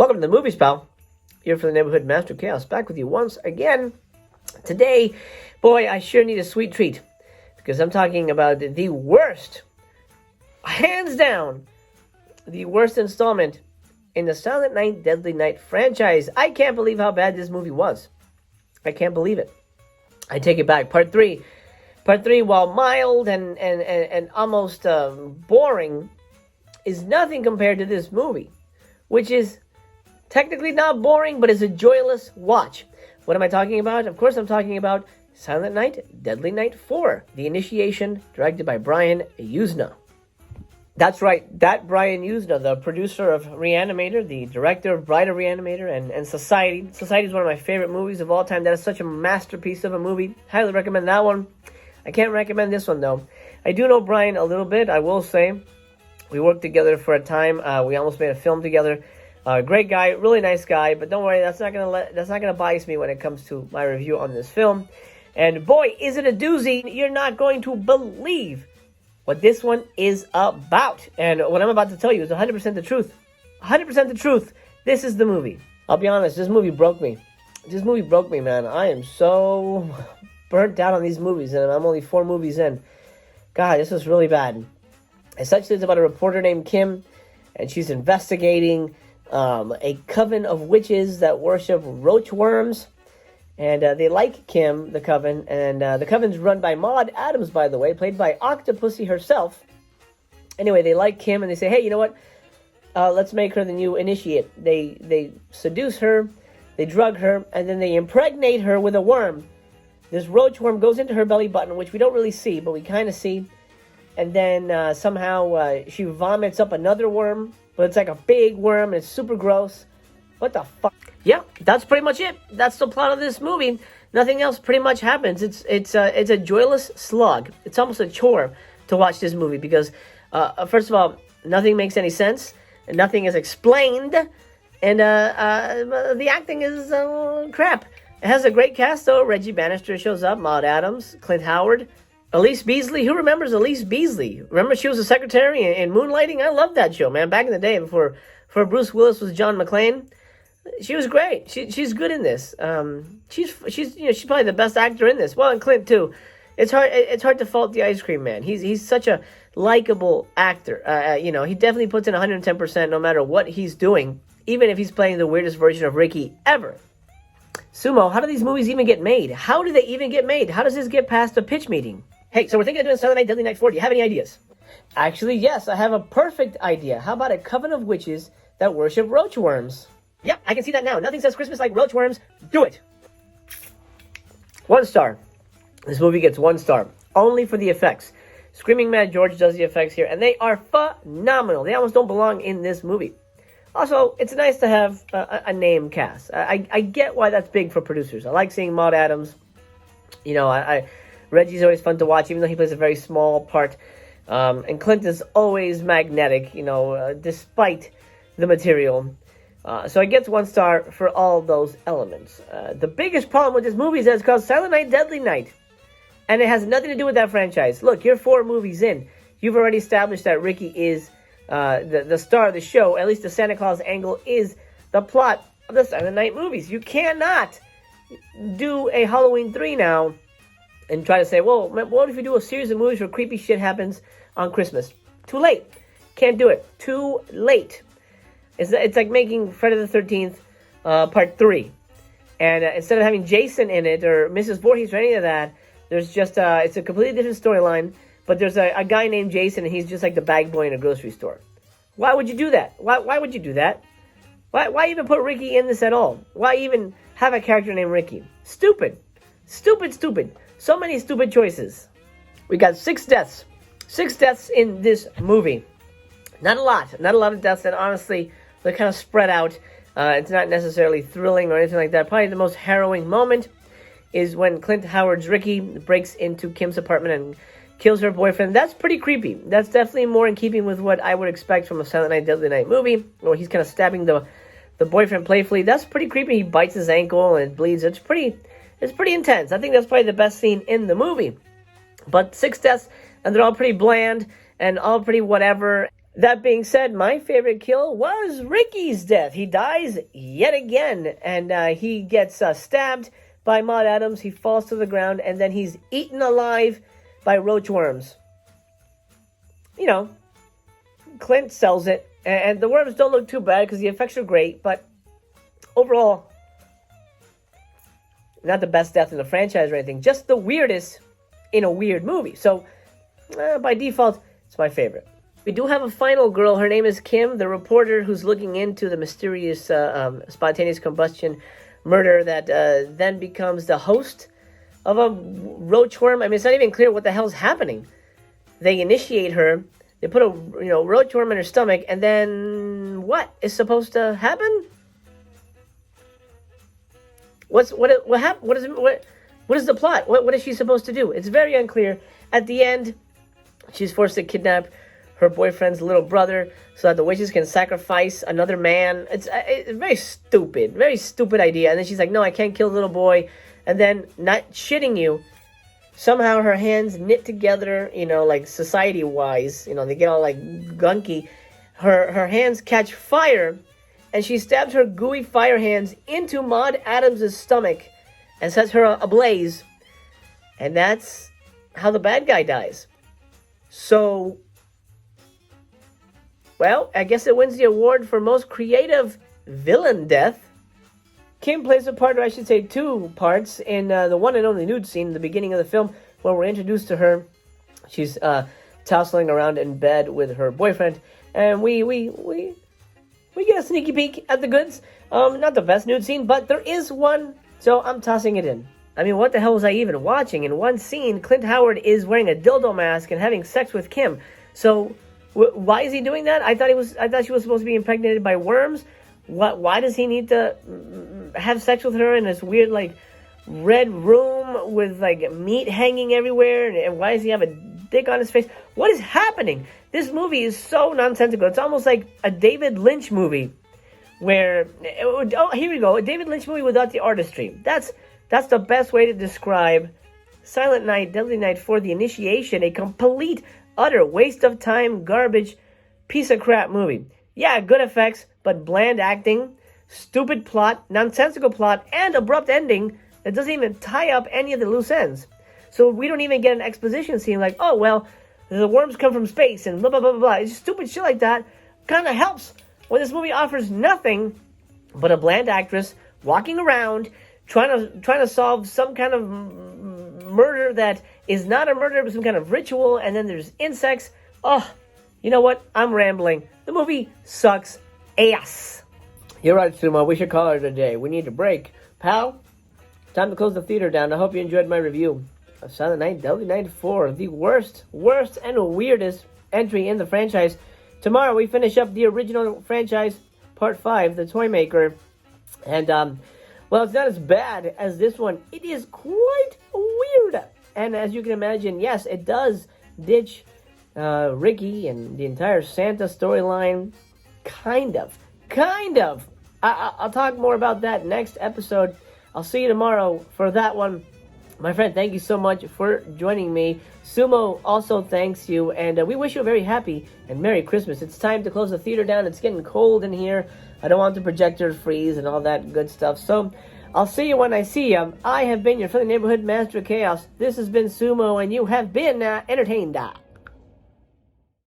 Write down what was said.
Welcome to the Movies, pal. Here for the Neighborhood Master Chaos, back with you once again. Today, boy, I sure need a sweet treat, because I'm talking about the worst, hands down, the worst installment in the Silent Night, Deadly Night franchise. I can't believe how bad this movie was. I can't believe it. I take it back. Part 3. Part 3, while mild and almost boring, is nothing compared to this movie, which is technically not boring, but is a joyless watch. What am I talking about? Of course, I'm talking about Silent Night, Deadly Night 4, The Initiation, directed by Brian Yuzna. That's right, that Brian Yuzna, the producer of Reanimator, the director of Bride of Reanimator, and Society. Society is one of my favorite movies of all time. That is such a masterpiece of a movie. Highly recommend that one. I can't recommend this one, though. I do know Brian a little bit, I will say. We worked together for a time. We almost made a film together. Great guy, really nice guy, but don't worry, that's not gonna bias me when it comes to my review on this film. And boy, is it a doozy! You're not going to believe what this one is about. And what I'm about to tell you is 100% the truth. 100% the truth. This is the movie. I'll be honest, this movie broke me. This movie broke me, man. I am so burnt out on these movies, and I'm only 4 movies in. God, this was really bad. Essentially, it's about a reporter named Kim, and she's investigating a coven of witches that worship roach worms. And they like Kim, the coven, and the coven's run by Maud Adams, by the way, played by Octopussy herself. Anyway, they like Kim, and they say, hey, you know what? Let's make her the new initiate. They seduce her, they drug her, and then they impregnate her with a worm. This roach worm goes into her belly button, which we don't really see, but we kind of see. And then somehow she vomits up another worm, but it's like a big worm, and it's super gross. What the fuck? Yeah, that's pretty much it. That's the plot of this movie. Nothing else pretty much happens. It's a joyless slog. It's almost a chore to watch this movie because, first of all, nothing makes any sense, and nothing is explained, and the acting is crap. It has a great cast, though. Reggie Bannister shows up, Maud Adams, Clint Howard, Elise Beasley. Who remembers Elise Beasley? Remember she was a secretary in Moonlighting? I loved that show, man. Back in the day, before Bruce Willis was John McClane. She was great. She's good in this. She's probably the best actor in this. Well, and Clint too. It's hard to fault the Ice Cream Man. He's such a likable actor. He definitely puts in 110% no matter what he's doing, even if he's playing the weirdest version of Ricky ever. Sumo, how do these movies even get made? How do they even get made? How does this get past a pitch meeting? Hey, so we're thinking of doing Silent Night, Deadly Night 4. Do you have any ideas? Actually, yes, I have a perfect idea. How about a coven of witches that worship roach worms? Yep, I can see that now. Nothing says Christmas like roach worms. Do it. 1 star. This movie gets 1 star. Only for the effects. Screaming Mad George does the effects here, and they are phenomenal. They almost don't belong in this movie. Also, it's nice to have a name cast. I get why that's big for producers. I like seeing Maud Adams. Reggie's always fun to watch, even though he plays a very small part. And Clint is always magnetic, despite the material. So it gets 1 star for all those elements. The biggest problem with this movie is that it's called Silent Night, Deadly Night. And it has nothing to do with that franchise. Look, you're 4 movies in. You've already established that Ricky is the star of the show. At least the Santa Claus angle is the plot of the Silent Night movies. You cannot do a Halloween 3 now and try to say, well, what if you do a series of movies where creepy shit happens on Christmas? Too late. Can't do it. Too late. It's like making Friday the 13th Part 3. And instead of having Jason in it or Mrs. Voorhees or any of that, there's just, it's a completely different storyline. But there's a guy named Jason, and he's just like the bag boy in a grocery store. Why would you do that? Why would you do that? Why even put Ricky in this at all? Why even have a character named Ricky? Stupid. Stupid. So many stupid choices. We got 6 deaths. 6 deaths in this movie. Not a lot of deaths, and honestly, they're kind of spread out. It's not necessarily thrilling or anything like that. Probably the most harrowing moment is when Clint Howard's Ricky breaks into Kim's apartment and kills her boyfriend. That's pretty creepy. That's definitely more in keeping with what I would expect from a Silent Night, Deadly Night movie, where he's kind of stabbing the boyfriend playfully. That's pretty creepy. He bites his ankle and it bleeds. It's pretty intense. I think that's probably the best scene in the movie. But 6 deaths, and they're all pretty bland and all pretty whatever. That being said, my favorite kill was Ricky's death. He dies yet again, and he gets stabbed by Maud Adams. He falls to the ground, and then he's eaten alive by roachworms. You know, Clint sells it, and the worms don't look too bad because the effects are great, but overall, not the best death in the franchise or anything, just the weirdest in a weird movie. So, by default, it's my favorite. We do have a final girl. Her name is Kim, the reporter who's looking into the mysterious spontaneous combustion murder that then becomes the host of a roachworm. I mean, it's not even clear what the hell's happening. They initiate her. They put a roachworm in her stomach, and then what is supposed to happen? What is the plot? What is she supposed to do? It's very unclear. At the end, she's forced to kidnap her boyfriend's little brother so that the witches can sacrifice another man. It's a very stupid idea. And then she's like, no, I can't kill the little boy. And then, not shitting you, somehow her hands knit together, like society-wise, they get all like gunky. Her hands catch fire, and she stabs her gooey fire hands into Maud Adams' stomach and sets her ablaze. And that's how the bad guy dies. So, well, I guess it wins the award for most creative villain death. Kim plays a part, or I should say 2 parts, in the one and only nude scene in the beginning of the film, where we're introduced to her. She's tousling around in bed with her boyfriend, and we get a sneaky peek at the goods. Not the best nude scene, but there is one, so I'm tossing it in. I mean, what the hell was I even watching? In one scene, Clint Howard is wearing a dildo mask and having sex with Kim. So, why is he doing that? I thought she was supposed to be impregnated by worms. Why does he need to have sex with her in this weird, like, red room with, like, meat hanging everywhere? And why does he have a dick on his face? What is happening? This movie is so nonsensical. It's almost like a David Lynch movie where... Oh, here we go. A David Lynch movie without the artistry. That's the best way to describe Silent Night, Deadly Night for the Initiation. A complete, utter waste of time, garbage, piece of crap movie. Yeah, good effects, but bland acting, stupid plot, nonsensical plot, and abrupt ending that doesn't even tie up any of the loose ends. So we don't even get an exposition scene like, oh, well, the worms come from space and blah, blah, blah, blah, blah. It's just stupid shit like that kind of helps when this movie offers nothing but a bland actress walking around trying to solve some kind of murder that is not a murder, but some kind of ritual, and then there's insects. Oh, you know what? I'm rambling. The movie sucks ass. You're right, Sumo. We should call it a day. We need a break. Pal, time to close the theater down. I hope you enjoyed my review of Silent Night, Deadly Night 4, the worst and weirdest entry in the franchise. Tomorrow we finish up the original franchise, Part 5, The Toy Maker. And, well, it's not as bad as this one. It is quite weird. And as you can imagine, yes, it does ditch Ricky and the entire Santa storyline. Kind of. I'll talk more about that next episode. I'll see you tomorrow for that one. My friend, thank you so much for joining me. Sumo also thanks you, and we wish you a very happy and Merry Christmas. It's time to close the theater down. It's getting cold in here. I don't want the projector to freeze and all that good stuff. So, I'll see you when I see you. I have been your friendly neighborhood master of chaos. This has been Sumo, and you have been entertained.